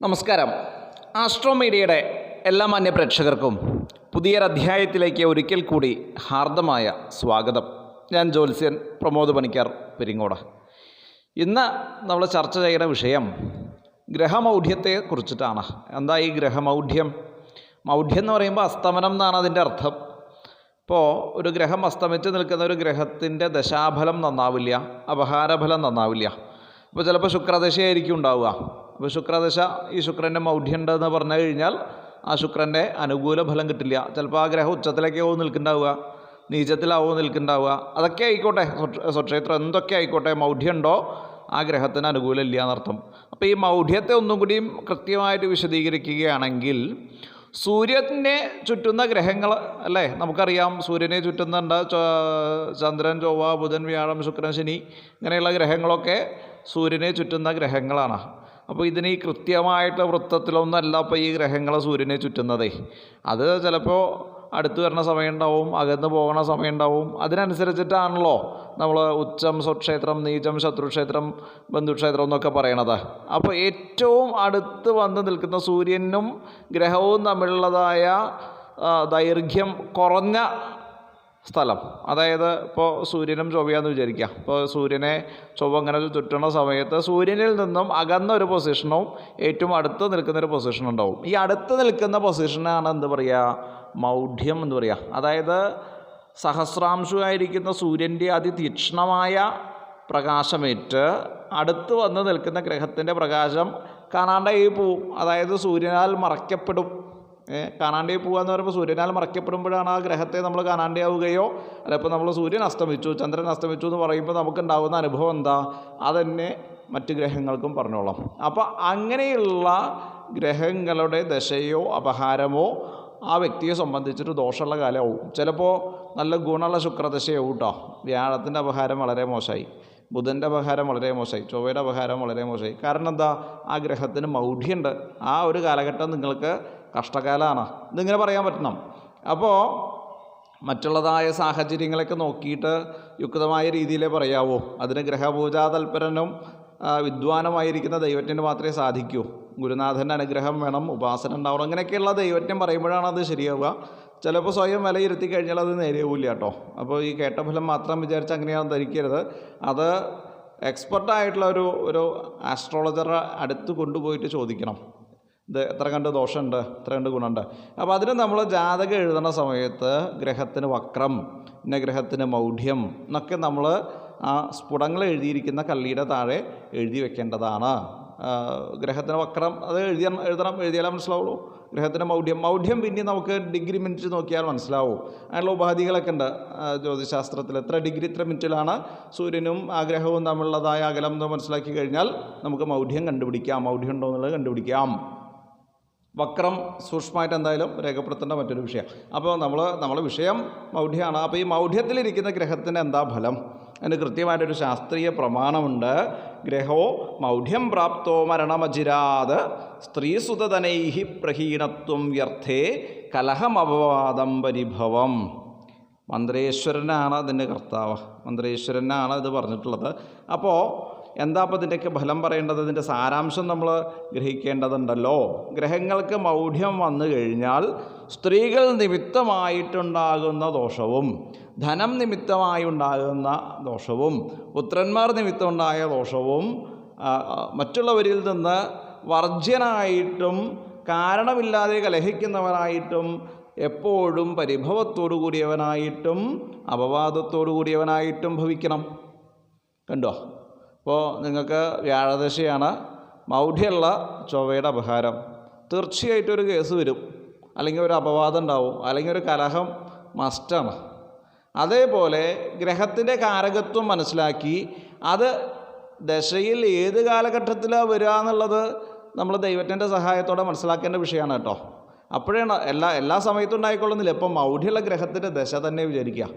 നമസ്കാരം. ആസ്ട്രോമീഡിയയുടെ എല്ലാ മാന്യ പ്രേക്ഷകർക്കും പുതിയൊരധ്യായത്തിലേക്ക് ഒരിക്കൽ കൂടി ഹാർദമായ സ്വാഗതം. ഞാൻ ജ്യോത്സ്യൻ പ്രമോദ് പണിക്കർ പെരിങ്ങോട്. ഇന്ന് നമ്മൾ ചർച്ച ചെയ്യുന്ന വിഷയം ഗ്രഹമൗഢ്യത്തെ കുറിച്ചിട്ടാണ്. എന്താ ഈ ഗ്രഹമൗഢ്യം? മൗഢ്യം എന്ന് പറയുമ്പോൾ അസ്തമനം എന്നാണ് അതിൻ്റെ അർത്ഥം. ഇപ്പോൾ ഒരു ഗ്രഹം അസ്തമിച്ച് നിൽക്കുന്ന ഒരു ഗ്രഹത്തിൻ്റെ ദശാഫലം നന്നാവില്ല, അപഹാരഫലം നന്നാവില്ല. ഇപ്പോൾ ചിലപ്പോൾ ശുക്രദശയായിരിക്കും ഉണ്ടാവുക. അപ്പോൾ ശുക്രദശ, ഈ ശുക്രൻ്റെ മൗഢ്യം ഉണ്ടെന്ന് പറഞ്ഞു കഴിഞ്ഞാൽ ആ ശുക്രൻ്റെ അനുകൂല ഫലം കിട്ടില്ല. ചിലപ്പോൾ ആ ഗ്രഹം ഉച്ചത്തിലേക്കാവും നിൽക്കുന്നുണ്ടാവുക, നീചത്തിലാവും നിൽക്കുന്നുണ്ടാവുക. അതൊക്കെ ആയിക്കോട്ടെ, സ്വക്ഷേത്രം എന്തൊക്കെ ആയിക്കോട്ടെ, മൗഢ്യം ഉണ്ടോ ആ ഗ്രഹത്തിന് അനുകൂലമില്ല എന്നർത്ഥം. അപ്പോൾ ഈ മൗഢ്യത്തെ ഒന്നും കൂടിയും കൃത്യമായിട്ട് വിശദീകരിക്കുകയാണെങ്കിൽ, സൂര്യനെ ചുറ്റുന്ന ഗ്രഹങ്ങൾ അല്ലേ, നമുക്കറിയാം. സൂര്യനെ ചുറ്റുന്നുണ്ട് ചന്ദ്രൻ, ചൊവ്വ, ബുധൻ, വ്യാഴം, ശുക്രൻ, ശനി, ഇങ്ങനെയുള്ള ഗ്രഹങ്ങളൊക്കെ സൂര്യനെ ചുറ്റുന്ന ഗ്രഹങ്ങളാണ്. അപ്പോൾ ഇതിന് ഈ കൃത്യമായിട്ട് വൃത്തത്തിലൊന്നല്ല ഇപ്പോൾ ഈ ഗ്രഹങ്ങൾ സൂര്യനെ ചുറ്റുന്നതേ. അത് ചിലപ്പോൾ അടുത്ത് വരുന്ന സമയം ഉണ്ടാവും, അകന്ന് പോകുന്ന സമയം ഉണ്ടാവും. അതിനനുസരിച്ചിട്ടാണല്ലോ നമ്മൾ ഉച്ചം, സ്വക്ഷേത്രം, നീചം, ശത്രുക്ഷേത്രം, ബന്ധുക്ഷേത്രം എന്നൊക്കെ പറയണത്. അപ്പോൾ ഏറ്റവും അടുത്ത് വന്ന് നിൽക്കുന്ന സൂര്യനും ഗ്രഹവും തമ്മിലുള്ളതായ ദൈർഘ്യം കുറഞ്ഞ സ്ഥലം, അതായത് ഇപ്പോൾ സൂര്യനും ചൊവ്വയാന്ന് വിചാരിക്കുക. ഇപ്പോൾ സൂര്യനെ ചൊവ്വ ഇങ്ങനെ ചുറ്റുന്ന സമയത്ത് സൂര്യനിൽ നിന്നും അകന്ന ഒരു പൊസിഷനും ഏറ്റവും അടുത്ത് നിൽക്കുന്നൊരു പൊസിഷനും ഉണ്ടാവും. ഈ അടുത്ത് നിൽക്കുന്ന പൊസിഷനാണ് എന്ത് പറയുക, മൗഢ്യം എന്ന് പറയുക. അതായത് സഹസ്രാംശമായിരിക്കുന്ന സൂര്യൻ്റെ അതിതീക്ഷ്ണമായ പ്രകാശമേറ്റ് അടുത്ത് വന്ന് നിൽക്കുന്ന ഗ്രഹത്തിൻ്റെ പ്രകാശം കാണാണ്ടായി പോവും. അതായത് സൂര്യനാൽ മറയ്ക്കപ്പെടും. കാണാണ്ടേ പോകുക എന്ന് പറയുമ്പോൾ സൂര്യനാൽ മറയ്ക്കപ്പെടുമ്പോഴാണ് ആ ഗ്രഹത്തെ നമ്മൾ കാണാണ്ടാവുകയോ, അല്ല ഇപ്പോൾ നമ്മൾ സൂര്യൻ അസ്തമിച്ചു, ചന്ദ്രൻ അസ്തമിച്ചു എന്ന് പറയുമ്പോൾ നമുക്കുണ്ടാകുന്ന അനുഭവം എന്താ, അതെന്നെ മറ്റ് ഗ്രഹങ്ങൾക്കും പറഞ്ഞോളാം. അപ്പോൾ അങ്ങനെയുള്ള ഗ്രഹങ്ങളുടെ ദശയോ അപഹാരമോ ആ വ്യക്തിയെ സംബന്ധിച്ചിട്ട് ദോഷമുള്ള കാലമാവും. ചിലപ്പോൾ നല്ല ഗുണമുള്ള ശുക്രദശയാവും കേട്ടോ. വ്യാഴത്തിൻ്റെ അപഹാരം വളരെ മോശമായി, ബുധൻ്റെ അപഹാരം വളരെ മോശമായി, ചൊവ്വയുടെ അപഹാരം വളരെ മോശമായി. കാരണം എന്താ, ആ ഗ്രഹത്തിന് മൗഢ്യമുണ്ട്. ആ ഒരു കാലഘട്ടം നിങ്ങൾക്ക് കഷ്ടകാലമാണ്, ഇതിങ്ങനെ പറയാൻ പറ്റണം. അപ്പോൾ മറ്റുള്ളതായ സാഹചര്യങ്ങളൊക്കെ നോക്കിയിട്ട് യുക്തമായ രീതിയിലേ പറയാവൂ. അതിന് ഗ്രഹപൂജാ തൽപരനും വിദ്വാനുമായിരിക്കുന്ന ദൈവജ്ഞന് മാത്രമേ സാധിക്കൂ. ഗുരുനാഥൻ്റെ അനുഗ്രഹം വേണം, ഉപാസന ഉണ്ടാവണം. അങ്ങനെയൊക്കെയുള്ള ദൈവജ്ഞം പറയുമ്പോഴാണ് അത് ശരിയാവുക. ചിലപ്പോൾ സ്വയം വിലയിരുത്തി കഴിഞ്ഞാൽ അത് നേരെയാവില്ല കേട്ടോ. അപ്പോൾ ഈ കേട്ട ഫലം മാത്രം വിചാരിച്ച് അങ്ങനെയാണ് ധരിക്കരുത്. അത് എക്സ്പെർട്ടായിട്ടുള്ള ഒരു ആസ്ട്രോളജറെ അടുത്ത് കൊണ്ടുപോയിട്ട് ചോദിക്കണം, ഇത് എത്ര കണ്ട് ദോഷമുണ്ട്, എത്ര കണ്ട് ഗുണമുണ്ട്. അപ്പോൾ അതിന് നമ്മൾ ജാതകം എഴുതുന്ന സമയത്ത് ഗ്രഹത്തിന് വക്രം, പിന്നെ ഗ്രഹത്തിന് മൗഢ്യം എന്നൊക്കെ നമ്മൾ ആ സ്ഫുടങ്ങൾ എഴുതിയിരിക്കുന്ന കള്ളിയുടെ താഴെ എഴുതി വെക്കേണ്ടതാണ്. ഗ്രഹത്തിന് വക്രം അത് എഴുതിയാലേ മനസ്സിലാവുള്ളൂ. ഗ്രഹത്തിന് മൗഢ്യം പിന്നെ നമുക്ക് ഡിഗ്രി മിനിറ്റ് നോക്കിയാൽ മനസ്സിലാവും. അതിനുള്ള ഉപാധികളൊക്കെ ഉണ്ട് ജ്യോതിശാസ്ത്രത്തിൽ. എത്ര ഡിഗ്രി ഇത്ര മിനിറ്റിലാണ് സൂര്യനും ആ ഗ്രഹവും തമ്മിലുള്ളതായ അകലം എന്ന് മനസ്സിലാക്കി കഴിഞ്ഞാൽ നമുക്ക് മൗഢ്യം കണ്ടുപിടിക്കാം, മൗഢ്യം ഉണ്ടോ എന്നുള്ളത് കണ്ടുപിടിക്കാം. വക്രം സൂക്ഷ്മമായിട്ട് എന്തായാലും രേഖപ്പെടുത്തേണ്ട മറ്റൊരു വിഷയം. അപ്പോൾ നമ്മളെ വിഷയം മൗഢ്യമാണ്. അപ്പോൾ ഈ മൗഢ്യത്തിലിരിക്കുന്ന ഗ്രഹത്തിന് എന്താ ഫലം, അതിന് കൃത്യമായിട്ടൊരു ശാസ്ത്രീയ പ്രമാണമുണ്ട്. ഗ്രഹോ മൗഢ്യം പ്രാപ്തോ മരണമജിരാത് സ്ത്രീസുതനൈഹി പ്രഹീണത്വം വ്യർത്ഥേ കലഹമപവാദം പരിഭവം. മന്ത്രേശ്വരനാണ് അതിൻ്റെ കർത്താവ്, മന്ത്രേശ്വരനാണ് ഇത് പറഞ്ഞിട്ടുള്ളത്. അപ്പോൾ എന്താ അപ്പോൾ ഇതിൻ്റെയൊക്കെ ഫലം പറയേണ്ടത്, ഇതിൻ്റെ സാരാംശം നമ്മൾ ഗ്രഹിക്കേണ്ടതുണ്ടല്ലോ. ഗ്രഹങ്ങൾക്ക് മൗഢ്യം വന്നു കഴിഞ്ഞാൽ സ്ത്രീകൾ നിമിത്തമായിട്ടുണ്ടാകുന്ന ദോഷവും, ധനം നിമിത്തമായി ഉണ്ടാകുന്ന ദോഷവും, പുത്രന്മാർ നിമിത്തമുണ്ടായ ദോഷവും, മറ്റുള്ളവരിൽ നിന്ന് വർജ്യനായിട്ടും കാരണമില്ലാതെ കലഹിക്കുന്നവനായിട്ടും എപ്പോഴും പരിഭവത്തോടു കൂടിയവനായിട്ടും അപവാദത്തോടു കൂടിയവനായിട്ടും ഭവിക്കണം. കണ്ടോ? ഇപ്പോൾ നിങ്ങൾക്ക് വ്യാഴദശയാണ്, മൗഢ്യമുള്ള ചൊവ്വയുടെ അപഹാരം, തീർച്ചയായിട്ടും ഒരു കേസ് വരും, അല്ലെങ്കിൽ ഒരു അപവാദം ഉണ്ടാവും, അല്ലെങ്കിൽ ഒരു കലഹം മസ്റ്റാണ്. അതേപോലെ ഗ്രഹത്തിൻ്റെ കാരകത്വം മനസ്സിലാക്കി അത് ദശയിൽ ഏത് കാലഘട്ടത്തിലാണ് വരിക എന്നുള്ളത് നമ്മൾ ദൈവത്തിൻ്റെ സഹായത്തോടെ മനസ്സിലാക്കേണ്ട വിഷയമാണ് കേട്ടോ. അപ്പോഴാണ് എല്ലാ സമയത്തും ഉണ്ടായിക്കൊള്ളുന്നില്ല. ഇപ്പം മൗഢ്യമുള്ള ഗ്രഹത്തിൻ്റെ ദശ തന്നെ വിചാരിക്കുക,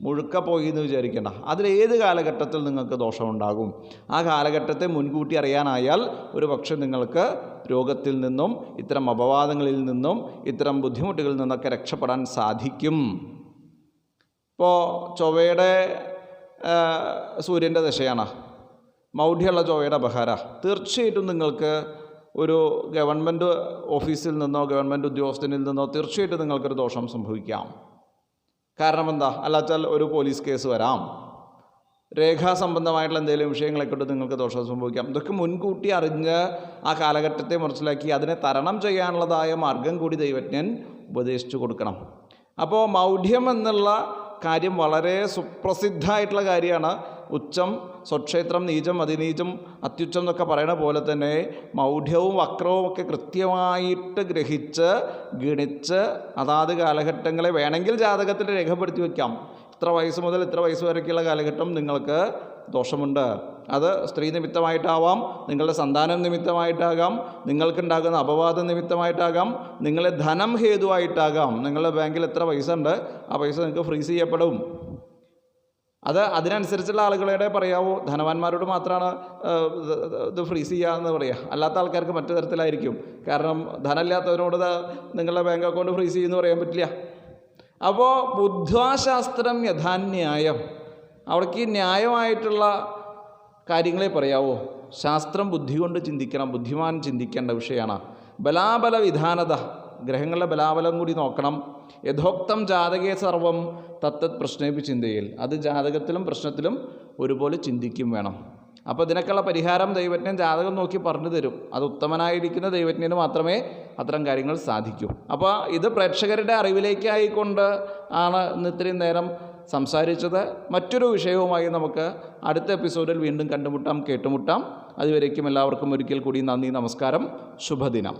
മുഴുക്ക പോയി എന്ന് വിചാരിക്കേണ്ട. അതിലേത് കാലഘട്ടത്തിൽ നിങ്ങൾക്ക് ദോഷമുണ്ടാകും, ആ കാലഘട്ടത്തെ മുൻകൂട്ടി അറിയാനായാൽ ഒരു പക്ഷേ നിങ്ങൾക്ക് രോഗത്തിൽ നിന്നും ഇത്തരം അപവാദങ്ങളിൽ നിന്നും ഇത്തരം ബുദ്ധിമുട്ടുകളിൽ നിന്നൊക്കെ രക്ഷപ്പെടാൻ സാധിക്കും. ഇപ്പോൾ ചൊവ്വയുടെ സൂര്യൻ്റെ ദശയാണ്, മൗഢ്യമുള്ള ചൊവ്വയുടെ അപഹാര, തീർച്ചയായിട്ടും നിങ്ങൾക്ക് ഒരു ഗവൺമെൻറ് ഓഫീസിൽ നിന്നോ ഗവൺമെൻറ് ഉദ്യോഗസ്ഥനിൽ നിന്നോ തീർച്ചയായിട്ടും നിങ്ങൾക്കൊരു ദോഷം സംഭവിക്കാം. കാരണം എന്താ? അല്ലാച്ചാൽ ഒരു പോലീസ് കേസ് വരാം, രേഖാസംബന്ധമായിട്ടുള്ള എന്തെങ്കിലും വിഷയങ്ങളെ കൊണ്ട് നിങ്ങൾക്ക് ദോഷം സംഭവിക്കാം. ഇതൊക്കെ മുൻകൂട്ടി അറിഞ്ഞ് ആ കാലഘട്ടത്തെ മനസ്സിലാക്കി അതിനെ തരണം ചെയ്യാനുള്ളതായ മാർഗം കൂടി ദൈവജ്ഞൻ ഉപദേശിച്ചു കൊടുക്കണം. അപ്പോൾ മൗഢ്യം എന്നുള്ള കാര്യം വളരെ സുപ്രസിദ്ധമായിട്ടുള്ള കാര്യമാണ്. ഉച്ചം, സ്വക്ഷേത്രം, നീചം, അതിനീചം, അത്യുച്ചം എന്നൊക്കെ പറയുന്ന പോലെ തന്നെ മൗഢ്യവും വക്രവും ഒക്കെ കൃത്യമായിട്ട് ഗ്രഹിച്ച് ഗണിച്ച് അതാത് കാലഘട്ടങ്ങളെ വേണമെങ്കിൽ ജാതകത്തിൽ രേഖപ്പെടുത്തി വയ്ക്കാം. ഇത്ര വയസ്സ് മുതൽ ഇത്ര വയസ്സ് വരെയൊക്കെയുള്ള കാലഘട്ടം നിങ്ങൾക്ക് ദോഷമുണ്ട്. അത് സ്ത്രീ നിമിത്തമായിട്ടാവാം, നിങ്ങളുടെ സന്താനം നിമിത്തമായിട്ടാകാം, നിങ്ങൾക്കുണ്ടാകുന്ന അപവാദം നിമിത്തമായിട്ടാകാം, നിങ്ങളെ ധനം ഹേതുവായിട്ടാകാം. നിങ്ങളുടെ ബാങ്കിൽ എത്ര പൈസ ഉണ്ട്, ആ പൈസ നിങ്ങൾക്ക് ഫ്രീസ് ചെയ്യപ്പെടും. അതിനനുസരിച്ചുള്ള ആളുകളെ പറയാവൂ. ധനവാന്മാരോട് മാത്രമാണ് ഇത് ഫ്രീസ് ചെയ്യാമെന്ന് പറയുക. അല്ലാത്ത ആൾക്കാർക്ക് മറ്റു തരത്തിലായിരിക്കും. കാരണം ധനമില്ലാത്തവരോട് നിങ്ങളുടെ ബാങ്ക് അക്കൗണ്ട് ഫ്രീസ് ചെയ്യുമെന്ന് പറയാൻ പറ്റില്ല. അപ്പോൾ ബുദ്ധ്വാശാസ്ത്രം യഥാന്യായം, അവിടേക്ക് ന്യായമായിട്ടുള്ള കാര്യങ്ങളെ പറയാവോ. ശാസ്ത്രം ബുദ്ധി കൊണ്ട് ചിന്തിക്കണം, ബുദ്ധിമാൻ ചിന്തിക്കേണ്ട വിഷയമാണ്. ബലാബല വിധാനത, ഗ്രഹങ്ങളുടെ ബലാബലം കൂടി നോക്കണം. യഥോക്തം ജാതകേ സർവം തത്തത് പ്രശ്നേപി ചിന്തയിൽ, അത് ജാതകത്തിലും പ്രശ്നത്തിലും ഒരുപോലെ ചിന്തിക്കും വേണം. അപ്പോൾ ഇതിനൊക്കെയുള്ള പരിഹാരം ദൈവജ്ഞൻ ജാതകം നോക്കി പറഞ്ഞു തരും. അത് ഉത്തമനായിരിക്കുന്ന ദൈവജ്ഞന് മാത്രമേ അത്തരം കാര്യങ്ങൾ സാധിക്കൂ. അപ്പോൾ ഇത് പ്രേക്ഷകരുടെ അറിവിലേക്കായിക്കൊണ്ട് ആണ് ഇന്ന് ഇത്രയും നേരം സംസാരിച്ചത്. മറ്റൊരു വിഷയവുമായി നമുക്ക് അടുത്ത എപ്പിസോഡിൽ വീണ്ടും കണ്ടുമുട്ടാം, കേട്ടുമുട്ടാം. അതുവരേക്കും എല്ലാവർക്കും ഒരിക്കൽ കൂടി നന്ദി, നമസ്കാരം, ശുഭദിനം.